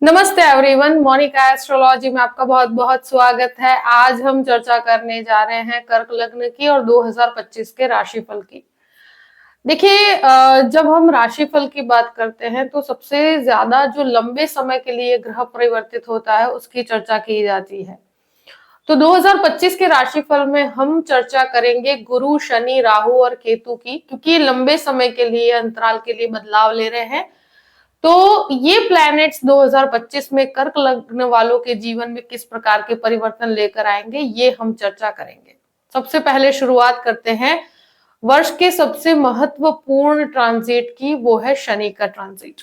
नमस्ते everyone, Monika astrology में आपका बहुत बहुत स्वागत है। आज हम चर्चा करने जा रहे हैं कर्क लग्न की और 2025 के राशिफल की। देखिए, जब हम राशिफल की बात करते हैं तो सबसे ज्यादा जो लंबे समय के लिए ग्रह परिवर्तित होता है उसकी चर्चा की जाती है। तो 2025 के राशिफल में हम चर्चा करेंगे गुरु, शनि, राहु और केतु की, क्योंकि ये लंबे समय के लिए अंतराल के लिए बदलाव ले रहे हैं। तो ये प्लैनेट्स 2025 में कर्क लग्न वालों के जीवन में किस प्रकार के परिवर्तन लेकर आएंगे, ये हम चर्चा करेंगे। सबसे पहले शुरुआत करते हैं वर्ष के सबसे महत्वपूर्ण ट्रांजिट की, वो है शनि का ट्रांजिट।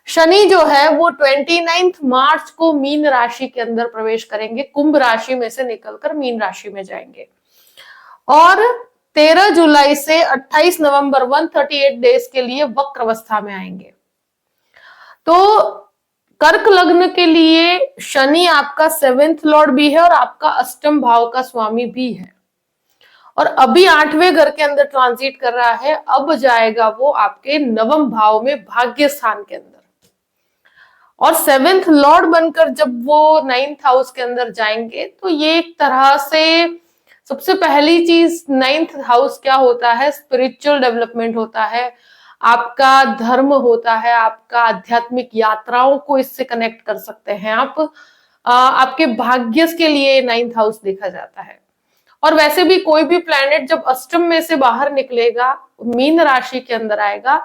शनि जो है वो 29 मार्च को मीन राशि के अंदर प्रवेश करेंगे, कुंभ राशि में से निकलकर मीन राशि में जाएंगे और 13 जुलाई से 28 नवंबर 138 डेज के लिए वक्र अवस्था में आएंगे। तो कर्क लग्न के लिए शनि आपका 7th लॉर्ड भी है और आपका अष्टम भाव का स्वामी भी है और अभी 8वें घर के अंदर ट्रांजिट कर रहा है। अब जाएगा वो आपके 9वें भाव में, भाग्य स्थान के अंदर, और 7th लॉर्ड बनकर जब वो 9th हाउस के अंदर जाएंगे तो ये एक तरह से सबसे पहली चीज, 9th हाउस क्या होता है, स्पिरिचुअल डेवलपमेंट होता है, आपका धर्म होता है, आपका आध्यात्मिक यात्राओं को इससे कनेक्ट कर सकते हैं आप। आपके भाग्य के लिए 9th हाउस देखा जाता है। और वैसे भी कोई भी प्लैनेट जब अष्टम में से बाहर निकलेगा, मीन राशि के अंदर आएगा,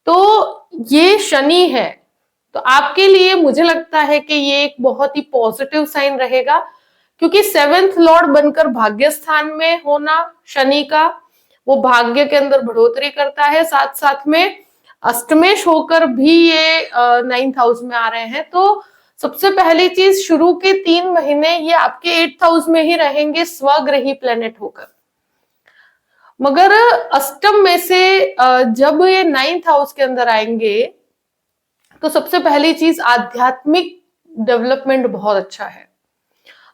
तो ये शनि है। तो आपके लिए मुझे लगता है कि ये एक बहुत ही पॉजिटिव साइन रहेगा, क्योंकि 7th लॉर्ड बनकर भाग्य स्थान में होना शनि का, वो भाग्य के अंदर बढ़ोतरी करता है, साथ साथ में अष्टमेश होकर भी ये 9th हाउस में आ रहे हैं। तो सबसे पहली चीज, शुरू के 3 महीने ये आपके 8th हाउस में ही रहेंगे स्वग्रही प्लेनेट होकर, मगर अष्टम में से जब ये 9th हाउस के अंदर आएंगे तो सबसे पहली चीज आध्यात्मिक डेवलपमेंट बहुत अच्छा है।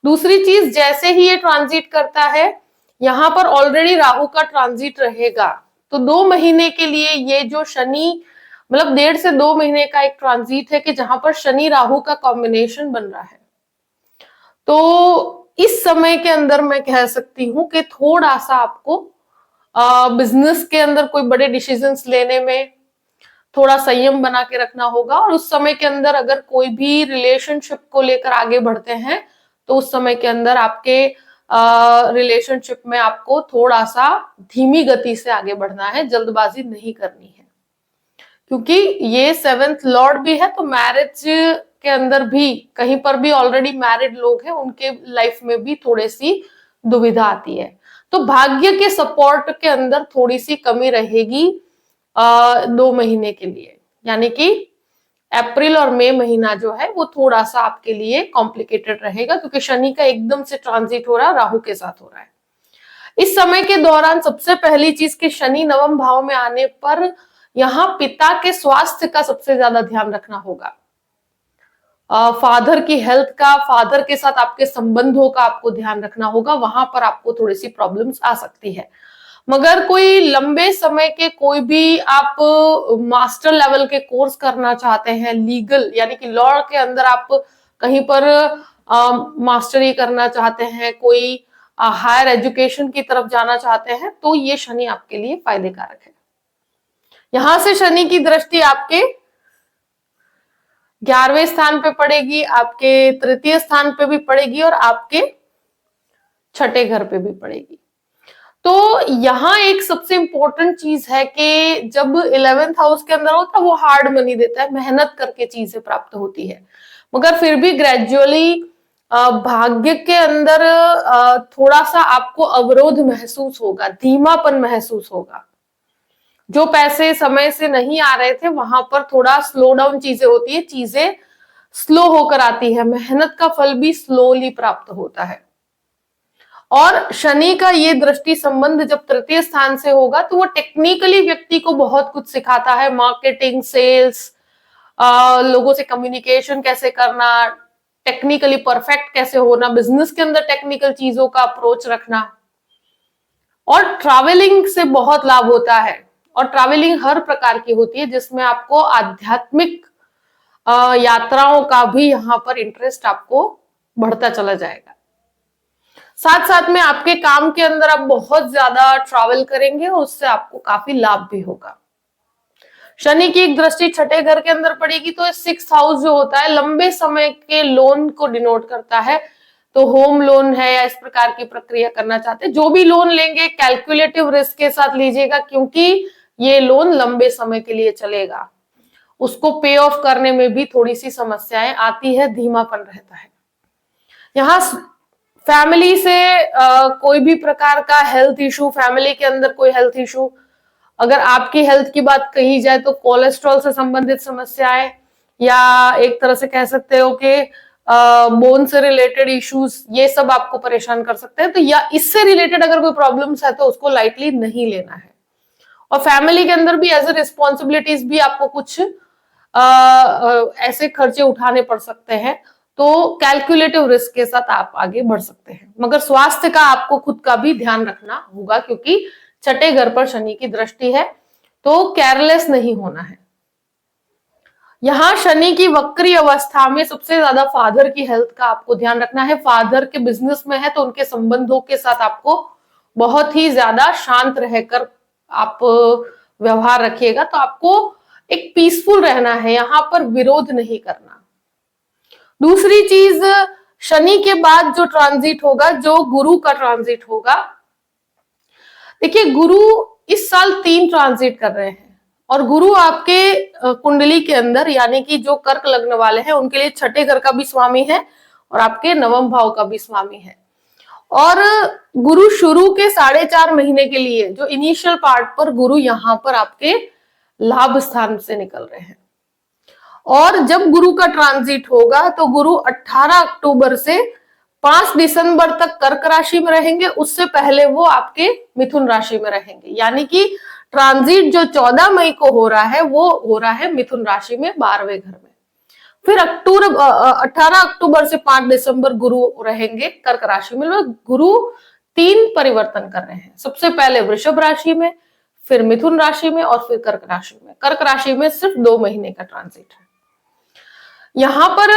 दूसरी चीज, जैसे ही ये ट्रांजिट करता है, यहां पर ऑलरेडी राहु का ट्रांजिट रहेगा, तो 2 महीने के लिए ये जो शनि, मतलब 1.5 से 2 महीने का एक ट्रांजिट है कि जहां पर शनि राहु का कॉम्बिनेशन बन रहा है। तो इस समय के अंदर मैं कह सकती हूं कि थोड़ा सा आपको बिजनेस के अंदर कोई बड़े डिसीजंस लेने में थोड़ा संयम बना के रखना होगा, और उस समय के अंदर अगर कोई भी रिलेशनशिप को लेकर आगे बढ़ते हैं तो उस समय के अंदर आपके रिलेशनशिप में आपको थोड़ा सा धीमी गति से आगे बढ़ना है, जल्दबाजी नहीं करनी है, क्योंकि ये 7th लॉर्ड भी है। तो मैरिज के अंदर भी, कहीं पर भी ऑलरेडी मैरिड लोग हैं, उनके लाइफ में भी थोड़ी सी दुविधा आती है। तो भाग्य के सपोर्ट के अंदर थोड़ी सी कमी रहेगी 2 महीने के लिए, यानी कि अप्रैल और मई महीना जो है वो थोड़ा सा आपके लिए कॉम्प्लिकेटेड रहेगा, क्योंकि शनि का एकदम से ट्रांजिट हो रहा है, राहु के साथ हो रहा है। इस समय के दौरान सबसे पहली चीज कि शनि 9वें भाव में आने पर यहाँ पिता के स्वास्थ्य का सबसे ज्यादा ध्यान रखना होगा। फादर की हेल्थ का, फादर के साथ आपके संबंधों का आपको ध्यान रखना होगा, वहां पर आपको थोड़ी सी प्रॉब्लम्स आ सकती है। मगर कोई लंबे समय के कोई भी आप मास्टर लेवल के कोर्स करना चाहते हैं, लीगल यानी कि लॉ के अंदर आप कहीं पर मास्टरी करना चाहते हैं, कोई हायर एजुकेशन की तरफ जाना चाहते हैं, तो ये शनि आपके लिए फायदे कारक है। यहां से शनि की दृष्टि आपके 11वें स्थान पे पड़ेगी, आपके तृतीय स्थान पे भी पड़ेगी और आपके 6ठे घर पे भी पड़ेगी। तो यहाँ एक सबसे इंपॉर्टेंट चीज है कि जब 11th हाउस के अंदर होता है वो हार्ड मनी देता है, मेहनत करके चीजें प्राप्त होती है, मगर फिर भी ग्रेजुअली भाग्य के अंदर थोड़ा सा आपको अवरोध महसूस होगा, धीमापन महसूस होगा। जो पैसे समय से नहीं आ रहे थे वहां पर थोड़ा स्लो डाउन चीजें होती है, चीजें स्लो होकर आती है, मेहनत का फल भी स्लोली प्राप्त होता है। और शनि का ये दृष्टि संबंध जब तृतीय स्थान से होगा तो वो टेक्निकली व्यक्ति को बहुत कुछ सिखाता है, मार्केटिंग, सेल्स, लोगों से कम्युनिकेशन कैसे करना, टेक्निकली परफेक्ट कैसे होना, बिजनेस के अंदर टेक्निकल चीजों का अप्रोच रखना। और ट्रैवलिंग से बहुत लाभ होता है, और ट्रैवलिंग हर प्रकार की होती है जिसमें आपको आध्यात्मिक यात्राओं का भी यहाँ पर इंटरेस्ट आपको बढ़ता चला जाएगा। साथ साथ में आपके काम के अंदर आप बहुत ज्यादा ट्रैवल करेंगे और उससे आपको काफी लाभ भी होगा। शनि की एक दृष्टि छठे घर के अंदर पड़ेगी तो 6th हाउस जो होता है लंबे समय के लोन को डिनोट करता है। तो होम लोन है या इस प्रकार की प्रक्रिया करना चाहते हैं, जो भी लोन लेंगे कैलकुलेटिव रिस्क के साथ लीजिएगा, क्योंकि ये लोन लंबे समय के लिए चलेगा। उसको पे ऑफ करने में भी थोड़ी सी समस्याएं आती है, धीमापन रहता है। यहाँ फैमिली से कोई भी प्रकार का हेल्थ इशू, फैमिली के अंदर कोई हेल्थ इशू, अगर आपकी हेल्थ की बात कही जाए तो कोलेस्ट्रॉल से संबंधित समस्याएं, या एक तरह से कह सकते हो कि बोन से रिलेटेड इश्यूज, ये सब आपको परेशान कर सकते हैं। तो या इससे रिलेटेड अगर कोई प्रॉब्लम्स है तो उसको लाइटली नहीं लेना है। और फैमिली के अंदर भी एज ए रिस्पॉन्सिबिलिटीज भी आपको कुछ ऐसे खर्चे उठाने पड़ सकते हैं, तो कैलकुलेटिव रिस्क के साथ आप आगे बढ़ सकते हैं। मगर स्वास्थ्य का आपको खुद का भी ध्यान रखना होगा, क्योंकि छठे घर पर शनि की दृष्टि है, तो केयरलेस नहीं होना है। यहां शनि की वक्री अवस्था में सबसे ज्यादा फादर की हेल्थ का आपको ध्यान रखना है। फादर के बिजनेस में है तो उनके संबंधों के साथ आपको बहुत ही ज्यादा शांत रहकर आप व्यवहार रखिएगा, तो आपको एक पीसफुल रहना है, यहां पर विरोध नहीं करना। दूसरी चीज, शनि के बाद जो ट्रांजिट होगा, जो गुरु का ट्रांजिट होगा, देखिए गुरु इस साल 3 ट्रांजिट कर रहे हैं और गुरु आपके कुंडली के अंदर, यानी कि जो कर्क लग्न वाले हैं उनके लिए छठे घर का भी स्वामी है और आपके नवम भाव का भी स्वामी है। और गुरु शुरू के 4.5 महीने के लिए जो इनिशियल पार्ट पर गुरु यहां पर आपके लाभ स्थान से निकल रहे हैं। और जब गुरु का ट्रांजिट होगा तो गुरु 18 अक्टूबर से 5 दिसंबर तक कर्क राशि में रहेंगे, उससे पहले वो आपके मिथुन राशि में रहेंगे। यानी कि ट्रांजिट जो 14 मई को हो रहा है वो हो रहा है मिथुन राशि में 12वें घर में। फिर 18 अक्टूबर से 5 दिसंबर गुरु रहेंगे कर्क राशि में। गुरु 3 परिवर्तन कर रहे हैं, सबसे पहले वृषभ राशि में, फिर मिथुन राशि में और फिर कर्क राशि में। कर्क राशि में सिर्फ 2 महीने का ट्रांजिट है। यहां पर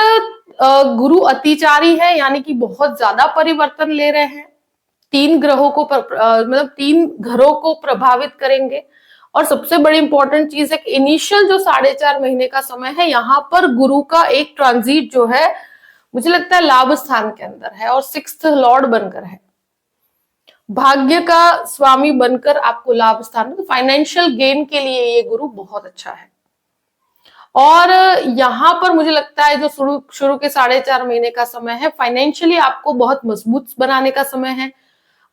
गुरु अतिचारी है, यानी कि बहुत ज्यादा परिवर्तन ले रहे हैं। 3 ग्रहों को मतलब 3 घरों को प्रभावित करेंगे। और सबसे बड़ी इंपॉर्टेंट चीज है कि इनिशियल जो 4.5 महीने का समय है, यहां पर गुरु का एक ट्रांजिट जो है मुझे लगता है लाभ स्थान के अंदर है और 6th लॉर्ड बनकर है, भाग्य का स्वामी बनकर आपको लाभ स्थान, तो फाइनेंशियल गेन के लिए ये गुरु बहुत अच्छा है। और यहां पर मुझे लगता है जो शुरू के 4.5 महीने का समय है, फाइनेंशियली आपको बहुत मजबूत बनाने का समय है।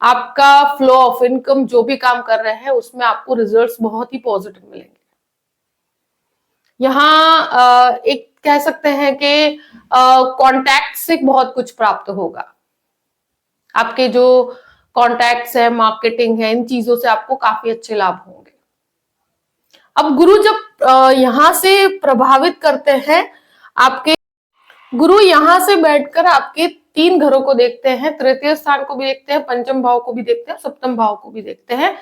आपका फ्लो ऑफ इनकम जो भी काम कर रहे हैं उसमें आपको रिजल्ट्स बहुत ही पॉजिटिव मिलेंगे। यहाँ एक कह सकते हैं कि कॉन्टैक्ट से बहुत कुछ प्राप्त होगा। आपके जो कॉन्टैक्ट्स है, मार्केटिंग है, इन चीजों से आपको काफी अच्छे लाभ होंगे। अब गुरु जब यहां से प्रभावित करते हैं, आपके गुरु यहां से बैठकर आपके 3 घरों को देखते हैं, तृतीय स्थान को भी देखते हैं, पंचम भाव को भी देखते हैं, सप्तम भाव को भी देखते हैं।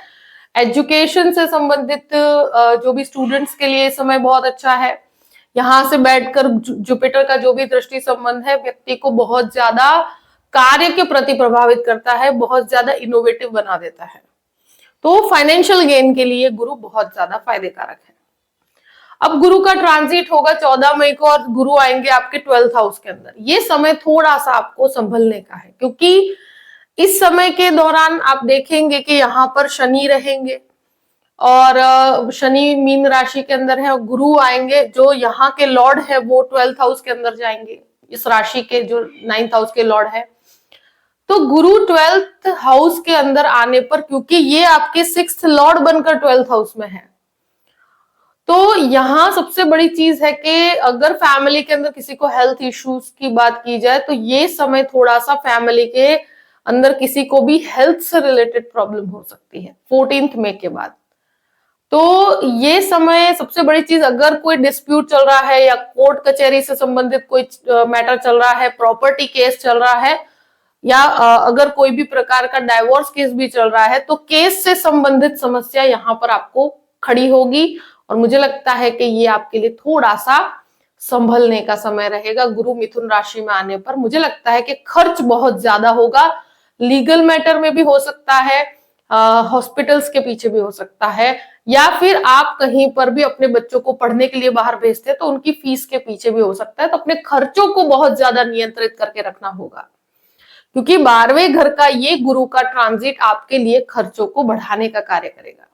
एजुकेशन से संबंधित जो भी स्टूडेंट्स के लिए समय बहुत अच्छा है। यहां से बैठकर जुपिटर का जो भी दृष्टि संबंध है व्यक्ति को बहुत ज्यादा कार्य के प्रति प्रभावित करता है, बहुत ज्यादा इनोवेटिव बना देता है। तो फाइनेंशियल गेन के लिए गुरु बहुत ज्यादा फायदे कारक है। अब गुरु का ट्रांजिट होगा 14 मई को और गुरु आएंगे आपके 12th हाउस के अंदर। ये समय थोड़ा सा आपको संभलने का है, क्योंकि इस समय के दौरान आप देखेंगे कि यहाँ पर शनि रहेंगे और शनि मीन राशि के अंदर है और गुरु आएंगे, जो यहाँ के लॉर्ड है वो 12th हाउस के अंदर जाएंगे, इस राशि के जो 9th हाउस के लॉर्ड है। तो गुरु 12th हाउस के अंदर आने पर, क्योंकि ये आपके 6th लॉर्ड बनकर 12th हाउस में है, तो यहां सबसे बड़ी चीज है कि अगर फैमिली के अंदर किसी को हेल्थ इश्यूज की बात की जाए तो ये समय थोड़ा सा फैमिली के अंदर किसी को भी हेल्थ से रिलेटेड प्रॉब्लम हो सकती है 14 मई के बाद। तो ये समय सबसे बड़ी चीज, अगर कोई डिस्प्यूट चल रहा है या कोर्ट कचहरी से संबंधित कोई मैटर चल रहा है, प्रॉपर्टी केस चल रहा है, या अगर कोई भी प्रकार का डाइवोर्स केस भी चल रहा है, तो केस से संबंधित समस्या यहाँ पर आपको खड़ी होगी। और मुझे लगता है कि ये आपके लिए थोड़ा सा संभलने का समय रहेगा गुरु मिथुन राशि में आने पर। मुझे लगता है कि खर्च बहुत ज्यादा होगा, लीगल मैटर में भी हो सकता है, हॉस्पिटल्स के पीछे भी हो सकता है, या फिर आप कहीं पर भी अपने बच्चों को पढ़ने के लिए बाहर भेजते हैं तो उनकी फीस के पीछे भी हो सकता है। तो अपने खर्चों को बहुत ज्यादा नियंत्रित करके रखना होगा, क्योंकि 12वें घर का ये गुरु का ट्रांजिट आपके लिए खर्चों को बढ़ाने का कार्य करेगा।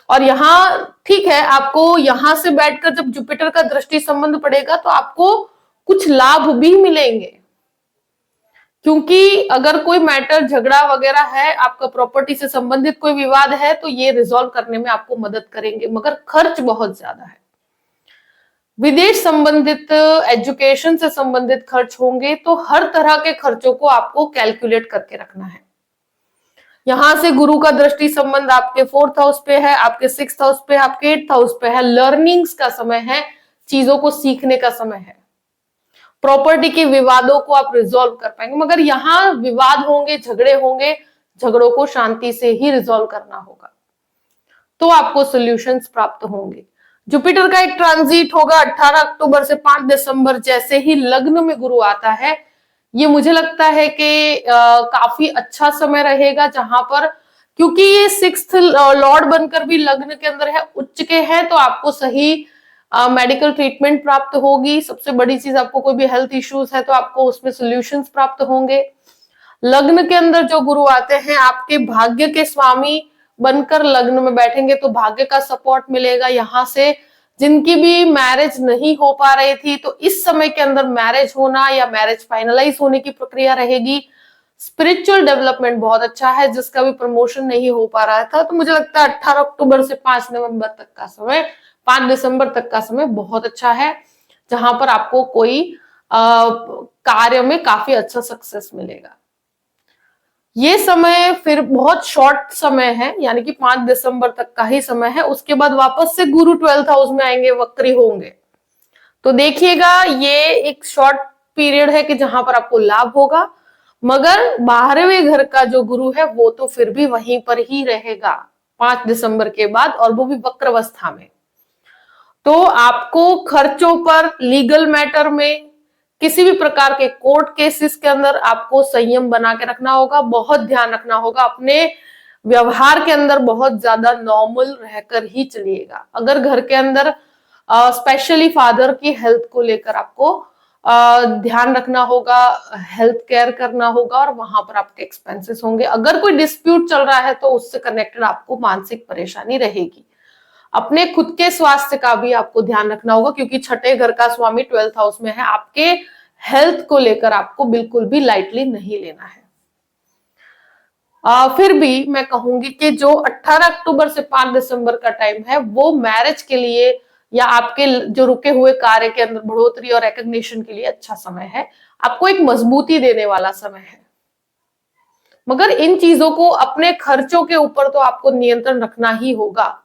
और यहाँ ठीक है, आपको यहां से बैठकर जब जुपिटर का दृष्टि संबंध पड़ेगा तो आपको कुछ लाभ भी मिलेंगे, क्योंकि अगर कोई मैटर झगड़ा वगैरह है, आपका प्रॉपर्टी से संबंधित कोई विवाद है, तो ये रिजॉल्व करने में आपको मदद करेंगे, मगर खर्च बहुत ज्यादा है। विदेश संबंधित, एजुकेशन से संबंधित खर्च होंगे, तो हर तरह के खर्चों को आपको कैलकुलेट करके रखना है। यहां से गुरु का दृष्टि संबंध आपके 4th हाउस पे है, आपके 6th हाउस पे, आपके 8th हाउस पे है। लर्निंग्स का समय है, चीजों को सीखने का समय है। प्रॉपर्टी के विवादों को आप रिजॉल्व कर पाएंगे, मगर यहाँ विवाद होंगे, झगड़े होंगे, झगड़ों को शांति से ही रिजॉल्व करना होगा, तो आपको सॉल्यूशंस प्राप्त होंगे। जुपिटर का एक ट्रांजिट होगा 18 अक्टूबर से 5 दिसंबर। जैसे ही लग्न में गुरु आता है, ये मुझे लगता है कि काफी अच्छा समय रहेगा, जहां पर क्योंकि ये 6th लॉर्ड बनकर भी लग्न के अंदर है, उच्च के हैं, तो आपको सही मेडिकल ट्रीटमेंट प्राप्त होगी। सबसे बड़ी चीज, आपको कोई भी हेल्थ इश्यूज है तो आपको उसमें सॉल्यूशंस प्राप्त होंगे। लग्न के अंदर जो गुरु आते हैं, आपके भाग्य के स्वामी बनकर लग्न में बैठेंगे, तो भाग्य का सपोर्ट मिलेगा। यहां से जिनकी भी मैरिज नहीं हो पा रही थी, तो इस समय के अंदर मैरिज होना या मैरिज फाइनलाइज होने की प्रक्रिया रहेगी। स्पिरिचुअल डेवलपमेंट बहुत अच्छा है, जिसका भी प्रमोशन नहीं हो पा रहा था, तो मुझे लगता है 18 अक्टूबर से 5 नवंबर तक का समय, 5 दिसंबर तक का समय बहुत अच्छा है, जहां पर आपको कोई कार्य में काफी अच्छा सक्सेस मिलेगा। ये समय फिर बहुत शॉर्ट समय है, यानी कि 5 दिसंबर तक का ही समय है। उसके बाद वापस से गुरु 12th हाउस में आएंगे, वक्री होंगे। तो देखिएगा, ये एक शॉर्ट पीरियड है कि जहां पर आपको लाभ होगा, मगर 12वें घर का जो गुरु है वो तो फिर भी वहीं पर ही रहेगा 5 दिसंबर के बाद, और वो भी वक्र अवस्था में। तो आपको खर्चों पर, लीगल मैटर में, किसी भी प्रकार के कोर्ट केसेस के अंदर आपको संयम बना के रखना होगा, बहुत ध्यान रखना होगा। अपने व्यवहार के अंदर बहुत ज्यादा नॉर्मल रहकर ही चलिएगा। अगर घर के अंदर स्पेशली फादर की हेल्थ को लेकर आपको ध्यान रखना होगा, हेल्थ केयर करना होगा, और वहां पर आपके एक्सपेंसेस होंगे। अगर कोई डिस्प्यूट चल रहा है तो उससे कनेक्टेड आपको मानसिक परेशानी रहेगी। अपने खुद के स्वास्थ्य का भी आपको ध्यान रखना होगा, क्योंकि 6ठे घर का स्वामी 12th हाउस में है। आपके हेल्थ को लेकर आपको बिल्कुल भी लाइटली नहीं लेना है। फिर भी मैं कहूंगी कि जो 18 अक्टूबर से 5 दिसंबर का टाइम है, वो मैरिज के लिए या आपके जो रुके हुए कार्य के अंदर बढ़ोतरी और रिकॉग्निशन के लिए अच्छा समय है। आपको एक मजबूती देने वाला समय है, मगर इन चीजों को, अपने खर्चों के ऊपर तो आपको नियंत्रण रखना ही होगा।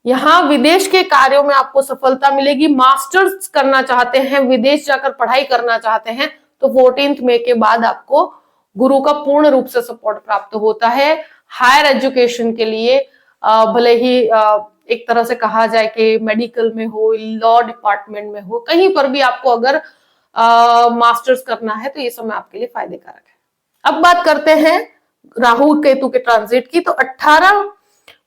यहाँ विदेश के कार्यों में आपको सफलता मिलेगी। मास्टर्स करना चाहते हैं, विदेश जाकर पढ़ाई करना चाहते हैं, तो 14 मई के बाद आपको गुरु का पूर्ण रूप से सपोर्ट प्राप्त होता है। हायर एजुकेशन के लिए, भले ही एक तरह से कहा जाए कि मेडिकल में हो, लॉ डिपार्टमेंट में हो, कहीं पर भी आपको अगर मास्टर्स करना है तो ये समय आपके लिए फायदेकारक है। अब बात करते हैं राहु केतु के ट्रांजिट की। तो 18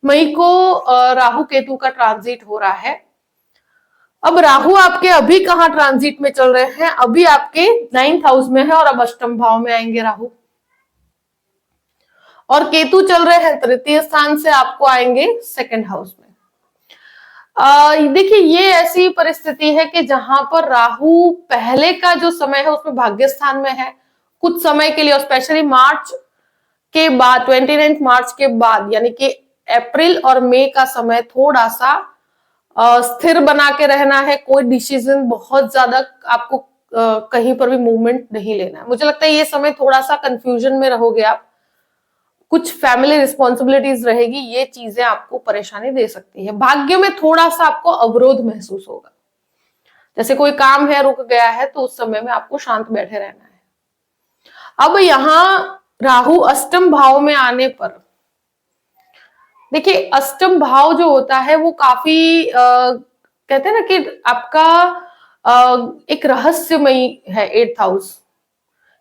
मई को राहु केतु का ट्रांजिट हो रहा है। अब राहु आपके अभी कहां ट्रांजिट में चल रहे हैं? अभी आपके 9th हाउस में है, और अब अष्टम भाव में आएंगे राहु। और केतु चल रहे हैं 3य स्थान से, आपको आएंगे 2nd हाउस में। देखिए, ये ऐसी परिस्थिति है कि जहां पर राहु पहले का जो समय है उसमें भाग्य स्थान में है कुछ समय के लिए, और स्पेशली मार्च के बाद, 29 मार्च के बाद, यानी कि अप्रैल और मई का समय थोड़ा सा स्थिर बना के रहना है। कोई डिसीजन बहुत ज्यादा आपको कहीं पर भी मूवमेंट नहीं लेना है। मुझे लगता है ये समय थोड़ा सा कंफ्यूजन में रहोगे आप, कुछ फैमिली रिस्पॉन्सिबिलिटीज रहेगी, ये चीजें आपको परेशानी दे सकती है। भाग्य में थोड़ा सा आपको अवरोध महसूस होगा, जैसे कोई काम है रुक गया है, तो उस समय में आपको शांत बैठे रहना है। अब यहां राहु अष्टम भाव में आने पर, देखिए अष्टम भाव जो होता है वो काफी कहते हैं ना कि आपका एक रहस्यमयी है 8th हाउस,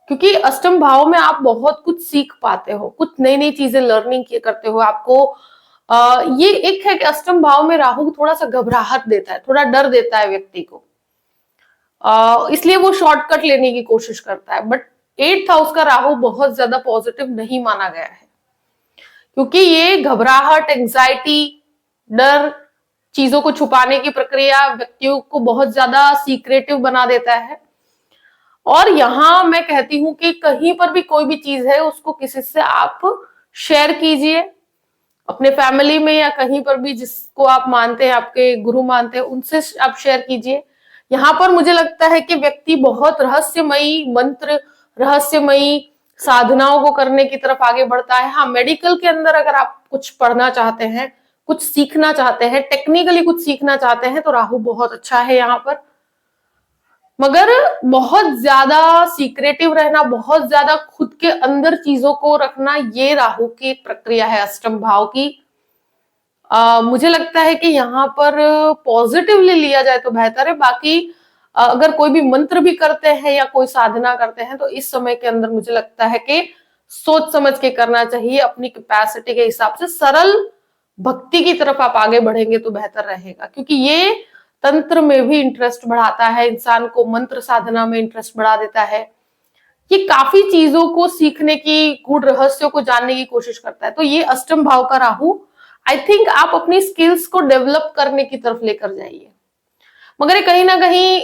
क्योंकि अष्टम भाव में आप बहुत कुछ सीख पाते हो, कुछ नई नई चीजें लर्निंग करते हो। आपको ये एक है कि अष्टम भाव में राहु थोड़ा सा घबराहट देता है, थोड़ा डर देता है व्यक्ति को, इसलिए वो शॉर्टकट लेने की कोशिश करता है। बट 8th हाउस का राहु बहुत ज्यादा पॉजिटिव नहीं माना गया है, क्योंकि ये घबराहट, एंजाइटी, डर, चीजों को छुपाने की प्रक्रिया व्यक्तियों को बहुत ज्यादा सीक्रेटिव बना देता है। और यहां मैं कहती हूं कि कहीं पर भी कोई भी चीज है उसको किसी से आप शेयर कीजिए, अपने फैमिली में या कहीं पर भी जिसको आप मानते हैं, आपके गुरु मानते हैं, उनसे आप शेयर कीजिए। यहाँ पर मुझे लगता है कि व्यक्ति बहुत रहस्यमयी मंत्र, रहस्यमयी साधनाओं को करने की तरफ आगे बढ़ता है। हाँ, मेडिकल के अंदर अगर आप कुछ पढ़ना चाहते हैं, कुछ सीखना चाहते हैं, टेक्निकली कुछ सीखना चाहते हैं, तो राहु बहुत अच्छा है यहाँ पर। मगर बहुत ज्यादा सीक्रेटिव रहना, बहुत ज्यादा खुद के अंदर चीजों को रखना, ये राहु की प्रक्रिया है अष्टम भाव की। मुझे लगता है कि यहाँ पर पॉजिटिवली लिया जाए तो बेहतर है। बाकी अगर कोई भी मंत्र भी करते हैं या कोई साधना करते हैं तो इस समय के अंदर मुझे लगता है कि सोच समझ के करना चाहिए, अपनी कैपेसिटी के हिसाब से। सरल भक्ति की तरफ आप आगे बढ़ेंगे तो बेहतर रहेगा, क्योंकि ये तंत्र में भी इंटरेस्ट बढ़ाता है, इंसान को मंत्र साधना में इंटरेस्ट बढ़ा देता है। ये काफी चीजों को सीखने की, गूढ़ रहस्यों को जानने की कोशिश करता है। तो ये अष्टम भाव का राहु, आई थिंक आप अपनी स्किल्स को डेवलप करने की तरफ लेकर जाइए। मगर कहीं ना कहीं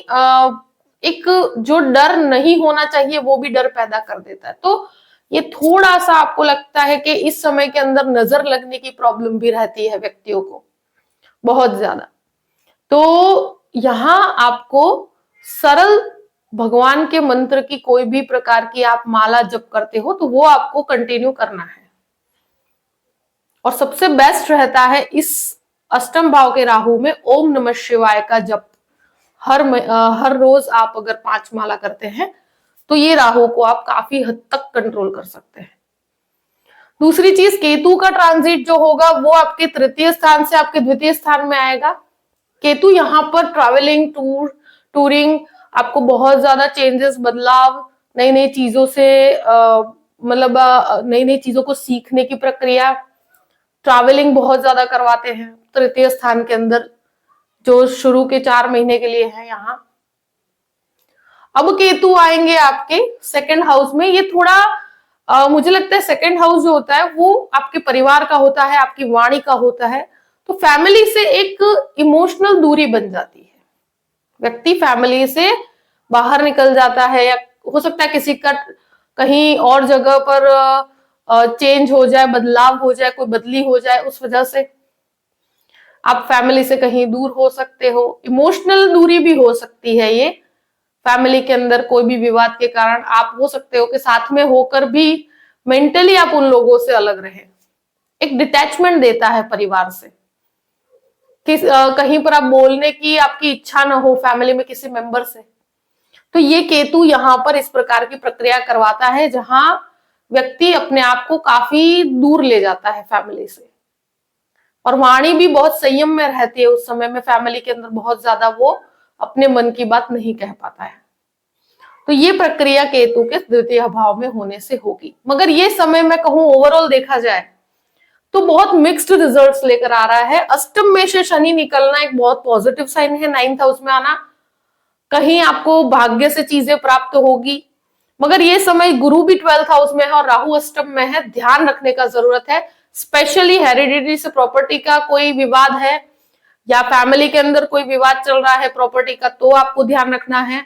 एक जो डर नहीं होना चाहिए वो भी डर पैदा कर देता है। तो ये थोड़ा सा आपको लगता है कि इस समय के अंदर नजर लगने की प्रॉब्लम भी रहती है व्यक्तियों को बहुत ज्यादा। तो यहां आपको सरल भगवान के मंत्र की कोई भी प्रकार की आप माला जप करते हो तो वो आपको कंटिन्यू करना है। और सबसे बेस्ट रहता है इस अष्टम भाव के राहु में ओम नमः शिवाय का जप। हर रोज आप अगर 5 माला करते हैं तो ये राहु को आप काफी हद तक कंट्रोल कर सकते हैं। दूसरी चीज, केतु का ट्रांजिट जो होगा वो आपके तृतीय स्थान से आपके द्वितीय स्थान में आएगा। केतु यहाँ पर ट्रैवलिंग, टूरिंग, आपको बहुत ज्यादा चेंजेस, बदलाव, नई नई चीजों से मतलब नई नई चीजों को सीखने की प्रक्रिया, ट्रैवलिंग बहुत ज्यादा करवाते हैं तृतीय स्थान के अंदर, जो शुरू के 4 महीने के लिए है यहाँ। अब केतु आएंगे आपके सेकंड हाउस में। ये थोड़ा मुझे लगता है सेकंड हाउस जो होता है वो आपके परिवार का होता है, आपकी वाणी का होता है। तो फैमिली से एक इमोशनल दूरी बन जाती है, व्यक्ति फैमिली से बाहर निकल जाता है, या हो सकता है किसी का कहीं और जगह पर चेंज हो जाए, बदलाव हो जाए, कोई बदली हो जाए, उस वजह से आप फैमिली से कहीं दूर हो सकते हो। इमोशनल दूरी भी हो सकती है ये, फैमिली के अंदर कोई भी विवाद के कारण आप हो सकते हो कि साथ में होकर भी मेंटली आप उन लोगों से अलग रहे। एक डिटैचमेंट देता है परिवार से, कहीं पर आप बोलने की आपकी इच्छा ना हो फैमिली में किसी मेंबर से। तो ये केतु यहाँ पर इस प्रकार की प्रक्रिया करवाता है, जहां व्यक्ति अपने आप को काफी दूर ले जाता है फैमिली से, और वाणी भी बहुत संयम में रहती है उस समय में। फैमिली के अंदर बहुत ज्यादा वो अपने मन की बात नहीं कह पाता है। तो ये प्रक्रिया केतु के द्वितीय भाव में होने से होगी। मगर ये समय मैं कहूं ओवरऑल देखा जाए तो बहुत मिक्स्ड रिजल्ट्स लेकर आ रहा है। अष्टम में से शनि निकलना एक बहुत पॉजिटिव साइन है, 9th हाउस में आना, कहीं आपको भाग्य से चीजें प्राप्त होगी। मगर ये समय गुरु भी 12th हाउस में है और राहु अष्टम में है, ध्यान रखने का जरूरत है। स्पेशली हेरिडिटी से प्रॉपर्टी का कोई विवाद है या फैमिली के अंदर कोई विवाद चल रहा है प्रॉपर्टी का, तो आपको ध्यान रखना है।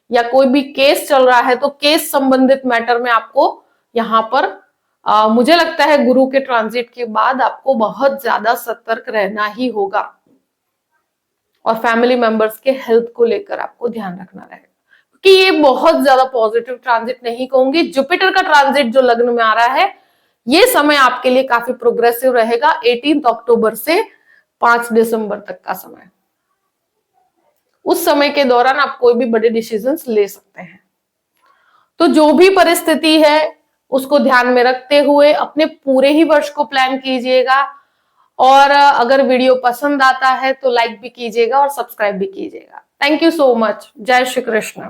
या कोई भी केस चल रहा है तो केस संबंधित मैटर में आपको यहाँ पर मुझे लगता है गुरु के ट्रांजिट के बाद आपको बहुत ज्यादा सतर्क रहना ही होगा, और फैमिली मेंबर्स के हेल्थ को लेकर आपको ध्यान रखना रहेगा, क्योंकि ये बहुत ज्यादा पॉजिटिव ट्रांजिट नहीं कहूंगी। जुपिटर का ट्रांजिट जो लग्न में आ रहा है, ये समय आपके लिए काफी प्रोग्रेसिव रहेगा। 18 अक्टूबर से 5 दिसंबर तक का समय, उस समय के दौरान आप कोई भी बड़े डिसीजंस ले सकते हैं। तो जो भी परिस्थिति है उसको ध्यान में रखते हुए अपने पूरे ही वर्ष को प्लान कीजिएगा, और अगर वीडियो पसंद आता है तो लाइक भी कीजिएगा और सब्सक्राइब भी कीजिएगा। Thank you so much. जय श्री कृष्ण।